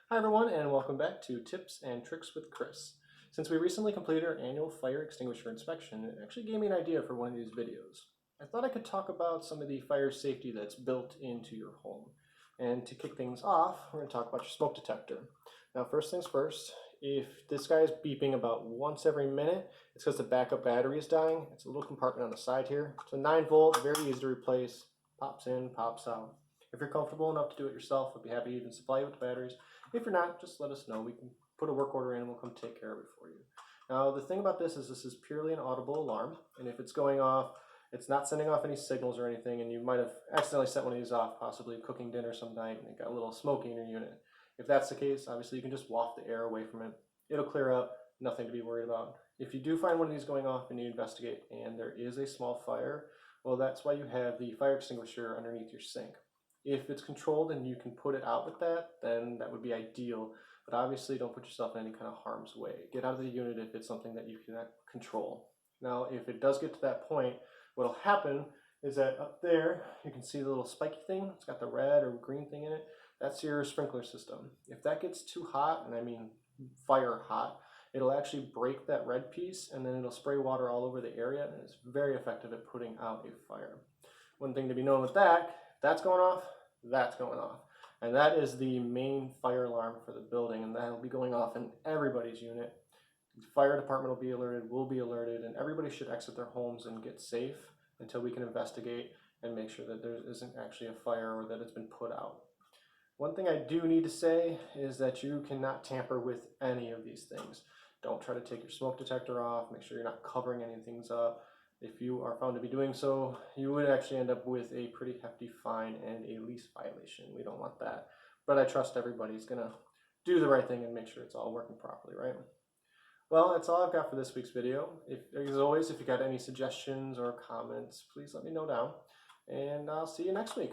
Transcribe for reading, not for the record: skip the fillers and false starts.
Hi everyone, and welcome back to Tips and Tricks with Chris. Since we recently completed our annual fire extinguisher inspection, it actually gave me an idea for one of these videos. I thought I could talk about some of the fire safety that's built into your home. And to kick things off, we're going to talk about your smoke detector. Now, first things first, if this guy is beeping about once every minute, it's because the backup battery is dying. It's a little compartment on the side here. It's a 9-volt, very easy to replace, pops in, pops out. If you're comfortable enough to do it yourself, I'd be happy to even supply you with the batteries. If you're not, just let us know. We can put a work order in and we'll come take care of it for you. Now, the thing about this is purely an audible alarm, and if it's going off, it's not sending off any signals or anything, and you might have accidentally set one of these off, possibly cooking dinner some night, and it got a little smoky in your unit. If that's the case, obviously you can just waft the air away from it. It'll clear up, nothing to be worried about. If you do find one of these going off and you investigate, and there is a small fire, well, that's why you have the fire extinguisher underneath your sink. If it's controlled and you can put it out with that, then that would be ideal. But obviously don't put yourself in any kind of harm's way. Get out of the unit if it's something that you cannot control. Now, if it does get to that point, what'll happen is that up there, you can see the little spiky thing. It's got the red or green thing in it. That's your sprinkler system. If that gets too hot, and I mean fire hot, it'll actually break that red piece and then it'll spray water all over the area, and it's very effective at putting out a fire. One thing to be known with that, if that's going off, that's going off. And that is the main fire alarm for the building, and that'll be going off in everybody's unit. The fire department will be alerted, we'll be alerted, and everybody should exit their homes and get safe until we can investigate and make sure that there isn't actually a fire or that it's been put out. One thing I do need to say is that you cannot tamper with any of these things. Don't try to take your smoke detector off, make sure you're not covering any things up. If you are found to be doing so, you would actually end up with a pretty hefty fine and a lease violation. We don't want that. But I trust everybody's gonna do the right thing and make sure it's all working properly, right? Well, that's all I've got for this week's video. As always, if you got any suggestions or comments, please let me know down. And I'll see you next week.